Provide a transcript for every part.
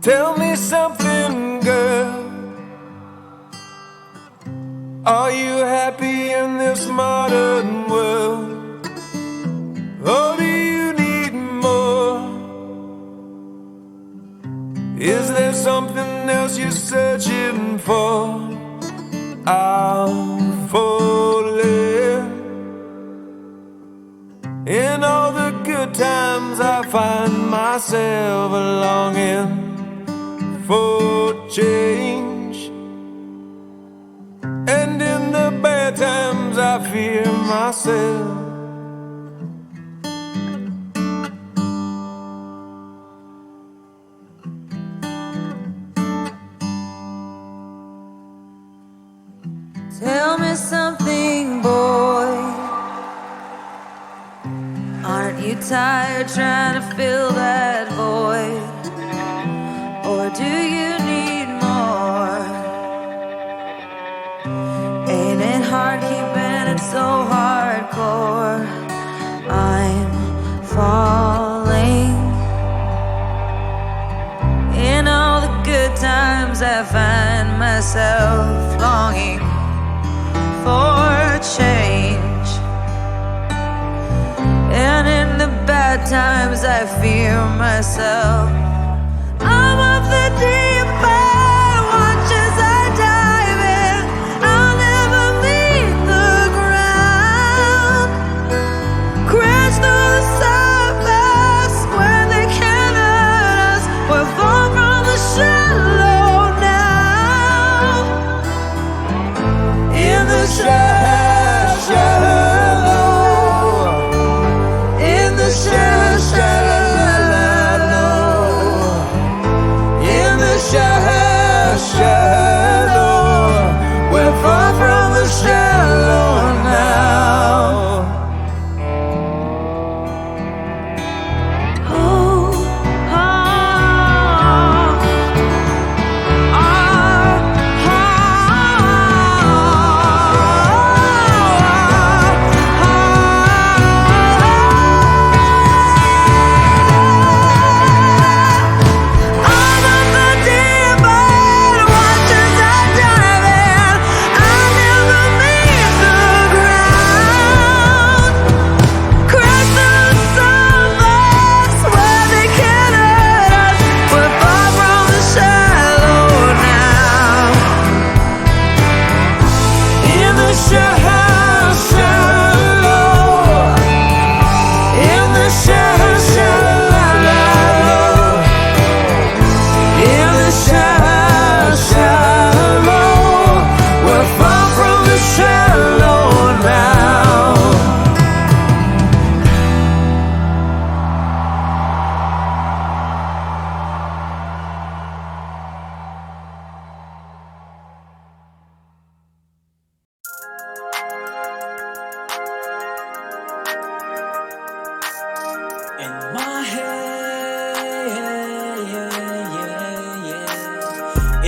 Tell me something, girl. Are you happy in this modern world? Or do you need more? Is there something else you're searching for? I'm falling. In all the good times I find myself longing for change, and in the bad times I fear myself. Tell me something, boy. Aren't you tired trying to fill that void? Or do you need more? Ain't it hard keeping it so hardcore? I'm falling. In all the good times I find myself longing for change, and in the bad times I fear myself. I'm of the deep end, watch as I dive in. I'll never meet the ground. Crash through the surface where they can't hurt us. We're far from the shallow now. In the shallow, in the shallow. Shallow, we're far from the shallow now. Oh, oh,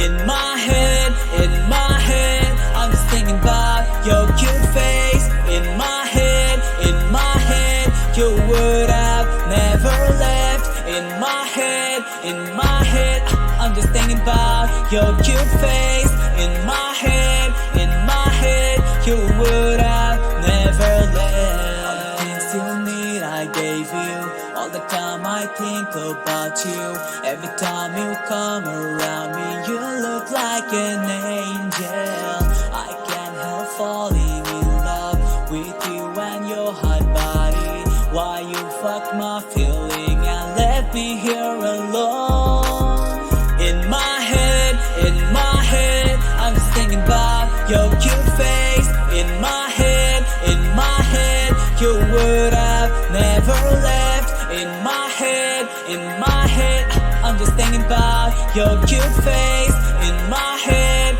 In my head, in my head, I'm just thinking about your cute face. In my head, you would have never left. In my head, I'm just thinking about your cute face. In my head, you would have never left. All the things you need, I gave you. All the time I think about you. Every time you come around me, you look like an angel. I can't help falling in love with you and your hot body. Why you fuck my feeling and left me here alone? In my head, I'm just thinking about your cute face. In my head, you would have never left. In my head, I'm just thinking about your cute face. In my head,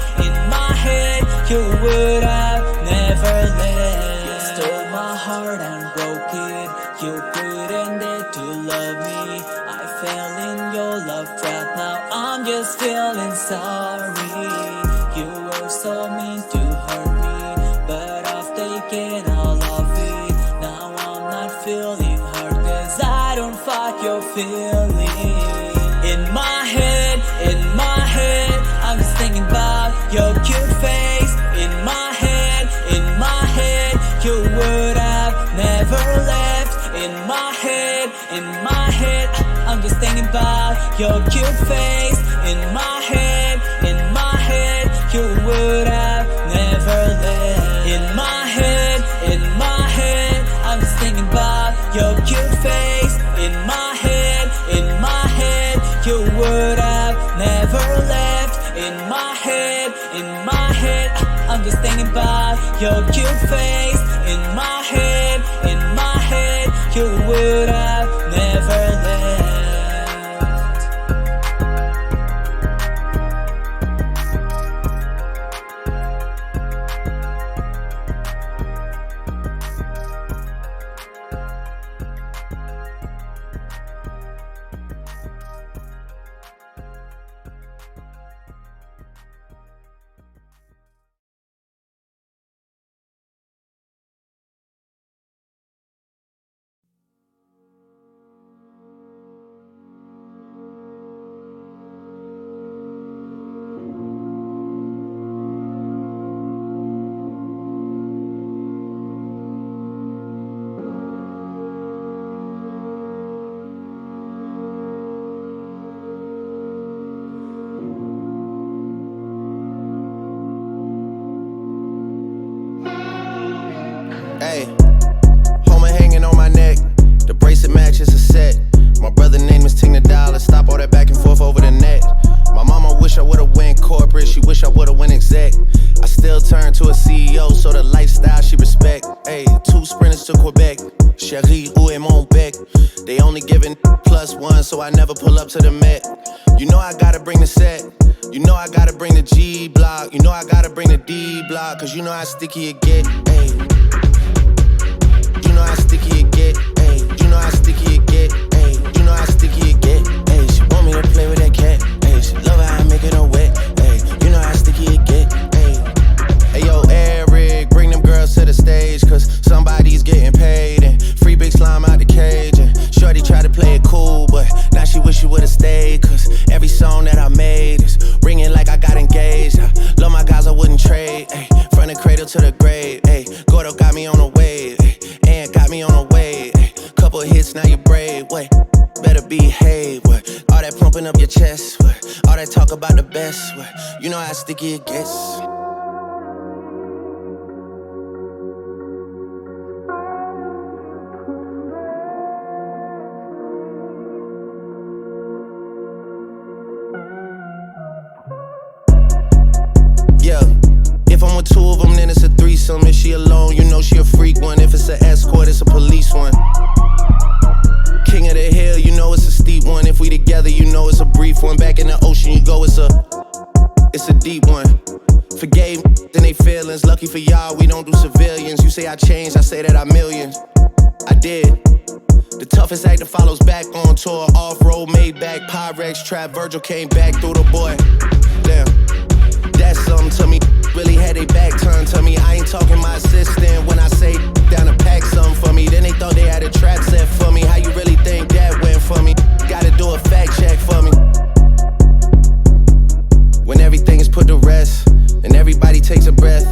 you would have never left. You stole my heart and broke it. You couldn't dare to love me. I fell in your love trap. Now I'm just feeling sorry. You were so mean to hurt me, but I've taken all of it. Now I'm not feeling hurt, 'cause I don't fight your feelings. In my head, about your cute face. In my head, you would have never left. In my head, I'm just thinking about your cute face. In my head, you would have never left. In my head, I'm just thinking about your cute face. In my head, you would have never left. Hey, Homer hanging on my neck. The bracelet matches a set. My brother name is Ting the Dollar. Stop all that back and forth over the net. My mama wish I would've went corporate. She wish I would've went exec. I still turn to a CEO, so the lifestyle she respect. Hey, 2 sprinters to Quebec. Chérie, où est mon bec? They only giving +1, so I never pull up to the Met. You know I gotta bring the set. You know I gotta bring the G block. You know I gotta bring the D block. Cause you know how sticky it get. Hey. You know how sticky it get, ayy. You know how sticky it get, ayy. You know how sticky it get, ayy. She want me to play with that cat, ayy. She love how I make it all wet, ayy. You know how sticky it get, ayy. Hey yo, Eric, bring them girls to the stage, cause somebody's getting paid. And free big slime out the cage. And shorty tried to play it cool, but now she wish she would've stayed. Cause every song that I made is ringing like I got engaged. I love my guys, I wouldn't trade, ayy. From the cradle to the grave, ayy. Gordo got me on the wave, ayy. And got me on a way, couple hits, now you're brave, wait, better behave, what? All that pumping up your chest, what? All that talk about the best, what? You know how sticky it gets. Yeah. If I'm with 2 of them, then it's a threesome. If she alone, you know she a freak one. If it's an escort, it's a police one. King of the hill, you know it's a steep one. If we together, you know it's a brief one. Back in the ocean, you go, it's a deep one. Forgave then they feelings. Lucky for y'all, we don't do civilians. You say I changed, I say that I millions. I did. The toughest actor follows back on tour. Off-road, Maybach, Pyrex, Trap. Virgil came back through the boy. Damn. That's something to me. Really had they back turned to me. I ain't talking my assistant when I say down to pack something for me. Then they thought they had a trap set for me. How you really think that went for me? Gotta do a fact check for me. When everything is put to rest, and everybody takes a breath,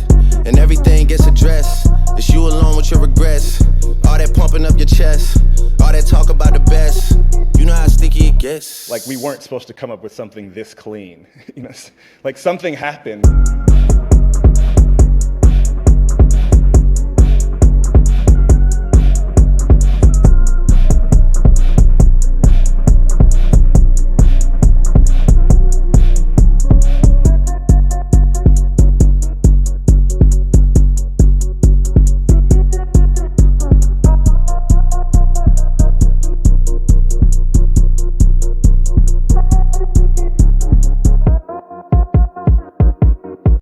and everything gets addressed, it's you alone with your regrets. All that pumping up your chest, all that talk about the best. You know how sticky it gets. Like we weren't supposed to come up with something this clean. You know, like something happened.